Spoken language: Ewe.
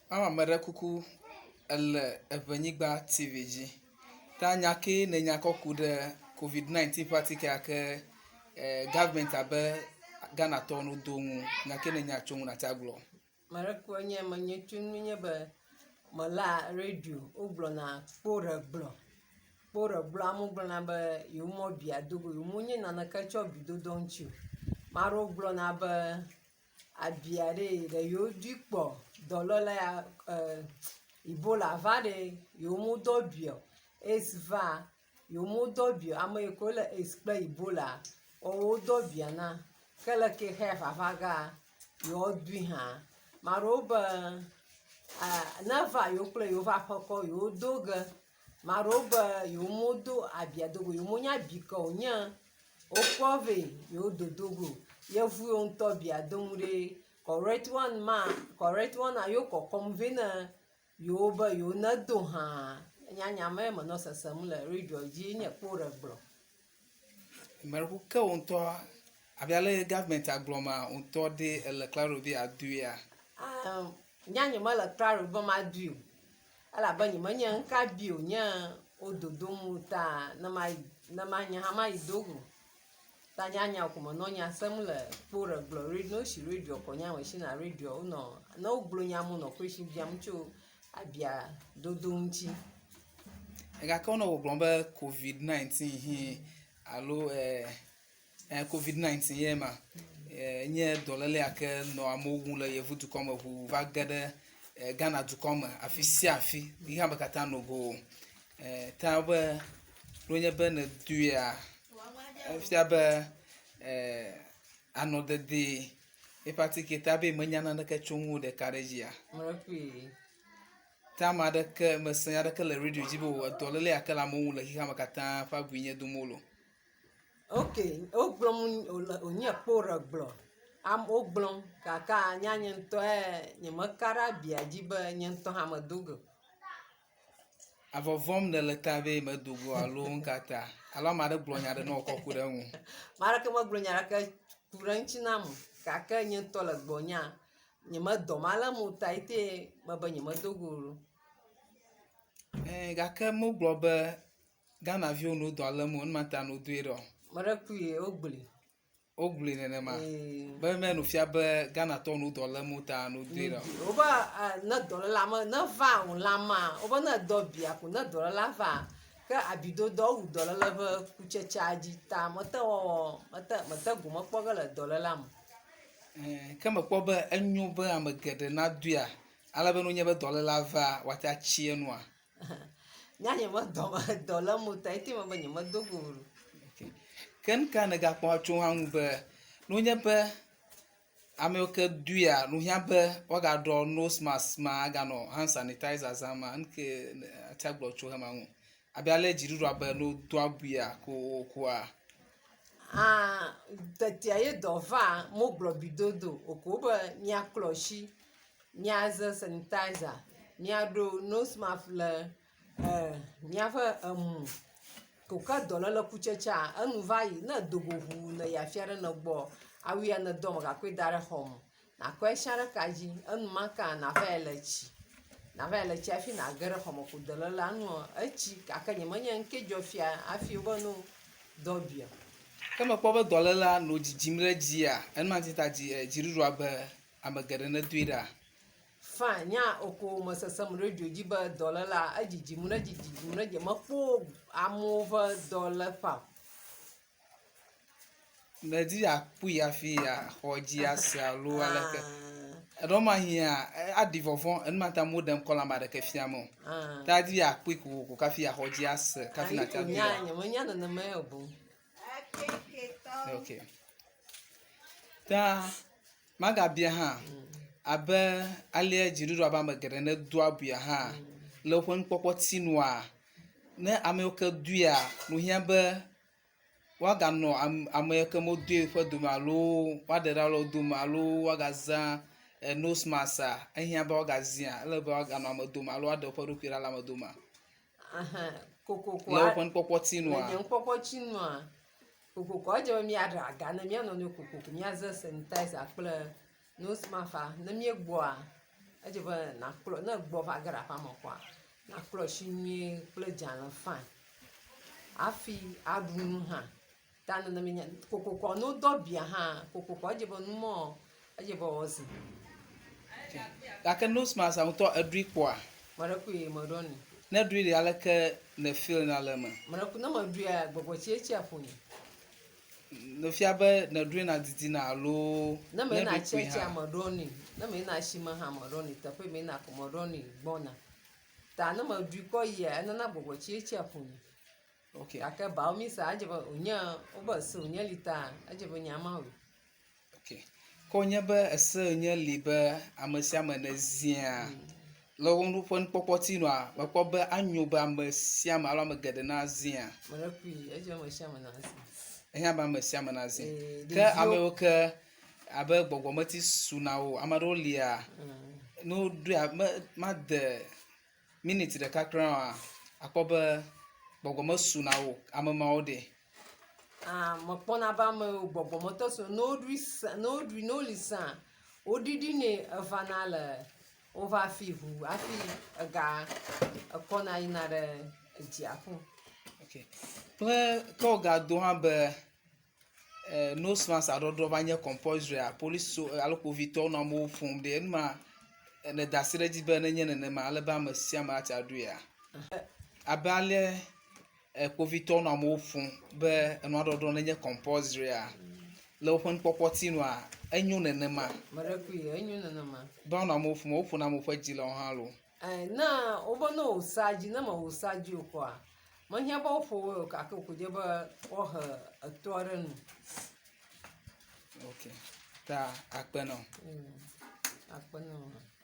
Ama mere kuku le Evenyigba TV dzi. Ta nya ke ne nya kɔku ɖe COVID-19 ƒe atike ke government abe Ghana tɔwo no do ŋu nya ke ne nya tso ŋu na ta gblɔ. Mere ku nye menye tso nu nye be mela radio wo gblɔna kpo ɖe gblɔ amewo gblɔna be yewo mɔ bia dogo yewo mo nye naneke tsɔ bidodo ŋuti o. Maɖewo gblɔna be abia ɖe yewo dui kpɔ dɔléle ya Ebola va ɖe yewo mo dɔ bia AIDS va yewo mo dɔ bia ame yiwo ke le AIDS kple Ebola wowo dɔ bia na ke le ke xe vava ga yewo dui hã maɖewo be ne va yewo kple yewo va ƒekɔ yewo do ge maɖewo be yewo mo do abia dogo yewo mo nya bi ke wonye wokpɔ vɛ yewo dodogo yevu yiwo ŋutɔ bia dom ɖe correct one yewo kɔkɔm vɛ ne yewo be yewo ne do hã nyanya me menɔ sesem le radio dzi nye kpo ɖe gblɔ. Mereku ke wo ŋutɔ abia le government agblɔ ma ŋutɔ de ele klaro be adoea. Nyanye mele klaro be ma dui o. Elabe nye menye ŋka bi o nye wo dodom ta ne ma nye hã ma yi dogo. Ta nyanya ko menɔ nya sem le kpo ɖe gblɔ radio si radio ko nya me si na radio wonɔ ne wo gblɔ nya mo nɔ question biam tso abia dodo ŋuti. Ega ke wonɔ gbɔgblɔm be COVID-19 hi alo COVID-19 ye ma nye dɔléle yake nɔ amewo ŋu le yevu dukɔ me ʋu va ge ɖe Ghana dukɔ me afi sia afi yi hã be katã nogo ta be ɖonye be ne duia efia be anɔdede eƒe atike ta be menya naneke tso ŋu ɖeka ɖe dzia. Ta ame aɖeke mese aɖeke le radio dzi be dɔléle yake le amewo ŋu le xixea me katã ƒe abui nye dom wolo. Ok, wo gblɔm wonye kpo ɖe gblɔ. Wo gblɔm kaka nyanye ŋutɔ nye meka ɖe abia dzi be nye ŋutɔ hã me do ge. Avɔvɔm ne le ta be me do go alo ŋkata alo ame aɖe gblɔ nya aɖe ne wòkɔ ku ɖe ŋu. Maɖeke megblɔ nya ɖeke ku ɖe ŋuti nam gake nye ŋutɔ le gbɔnya nye me dɔm ale mo ta ite me be nye me do go o. Gake mogblɔ be Ghanaviwo no dɔ ale mo numa ta no doe ɖo. Meɖekui wo gblĩ. Wo gblĩ nenema. Be meno fia be Ghana tɔwo no dɔ ale mo ta no doe ɖo. Wo be ne dɔléla me ne va o lama wo be ne dɔ bia ko ne dɔléla va ke abidodo wu dɔléle ƒe kutsetsea dzi ta mete go mekpɔ ge le dɔléla me. Ke mekpɔ be enyo be ame geɖe na doea ale be no nye be dɔléla va woate atsi enua. Nyanye me dɔ le mo ta ite me be nye me do go o. Ke nuka ne gakpɔ tso hã ŋu be no nye be ame yiwo ke doea no hiã be woagaɖɔ nose mask ma aganɔ hand sanitizer zam ma nuke ate agblɔ tso hema ŋu. Abia le dziɖuɖua be no do abuia koa. Tetea ye dɔ va mo gblɔ bidodo o ko be miaklɔ si miaze sanitizer miaɖo nose mask le miaƒe emu ko ke dɔléle kutsetsea enu va yi ne dogo ʋu ne yi afi aɖe ne gbɔ awu ya ne dɔ me gakɔe da ɖe xɔ me nakɔe sia ɖe ka dzi enumaka nava yi le tsi hafi nage ɖe xɔ me ko dɔléla nua etsi gake nye menye ŋke dzɔ fia hafi wo be no dɔ bia. Ke mekpɔ be dɔléla no dzidzim ɖe dzia enuma ti ta dziɖuɖua be ame geɖe ne doe ɖa. Fine nya oko me sesem radio dzi be dɔléla edzidzim ɖe dzi mekpɔ amewo ƒe dɔléƒa. Ne dzi akpui hafi xɔ dzi ase alo aleke. Eɖɔ ma hia aɖi vɔvɔ enuma ta mo ɖem kɔla ame aɖeke fiam o. Ta dzi akpui ko kafi xɔ dzi ase kafi na ta doe. Nye menya nenema ye o bo. Okay. Ta magabia hã abe alia dziɖuɖua be ame geɖe ne do abuia hã le woƒe nukpɔkpɔ tinua ne ame yiwo ke doea no hiã be woaganɔ ame yiwo ke mo doe ƒe dome alo woaɖe ɖa le wo dome alo woagazã nose mask ehiã be woagazia ele be woaganɔ ame dome alo woaɖe woƒe ɖokui ɖa le ame dome. Kokoko le woƒe nukpɔkpɔ tinua. Le nye nukpɔkpɔ tinua kokoko edze be miaɖe aga ne mia nɔnɔewo kokoko miaze sanitizer kple nose mask ne miegbɔa edze be nakplɔ ne gbɔ va ge ɖe aƒea me kɔa nakplɔ si nyuie kple dzalẽ fine hafi aɖu nu hã ta neneme nya kokoko ne wodɔ bia hã kokoko edze be numɔ edze be wozi gake nose mask ŋutɔ eɖui kpɔa me ɖe koe meɖɔ nɛ ne ɖui ɖi aleke ne feel na le me me ɖe ko ne meɖuia gbɔgbɔtsietsia ƒonye ne fia be ne ɖui na didina alo ne me yina ɖui kpui tsetsia hã meɖɔ nɛ ne me yina asime hã meɖɔ nɛ teƒe me yina ko meɖɔ nɛ gbɔna ta ne meɖui kɔ yia enana gbɔgbɔtsietsia ƒonye ok gake bawo mi sa edze be wònye wobe se wònye lita edze be nyama o ok ko nye be ese nye li be ame sia ame ne zia le wo ƒe nukpɔkpɔ nua mekpɔ be anyo be ame sia ame alo ame geɖe na zia me ɖe koe edze me sia me na si ehia be ame sia ame na zia ke ɖeviwo- ame yiwo ke abe gbɔgbɔmeti suna wo ame aɖewo lia ne woɖui ma de miniti ɖeka kura oa akpɔ be gbɔgbɔme suna wo ame mawo ɖe mekpɔna be ame gbɔgbɔmetɔ so ne woɖui ne woli sa woɖiɖi nɛ evana le wova fi ʋu hafi ega ekɔna yina ɖe dziaƒo ok kple ke wogado hã be nose mask aɖɔɖɔ va nye compulsory police alo kpovitɔwo nɔ amewo ƒom ɖe enuma ne da asi ɖe edzi be nenye nenema alebe ame sia ame ate aɖuia abe ale kpovitɔwo nɔ amewo ƒom be enua ɖɔɖɔ nenye compulsory le woƒe nukpɔkpɔ nua enyo nenema me ɖe koe enyo nenema be wonɔ amewo ƒom woƒona amewo ƒe dzi le wo hã lo ne wobe ne wò sa dzi ne me wò sa dzi o kɔa mehiã be woƒo woe o gake wò ko dze be woahe etɔ ɖe nu ok ta akpenɔ akpe ne wo hã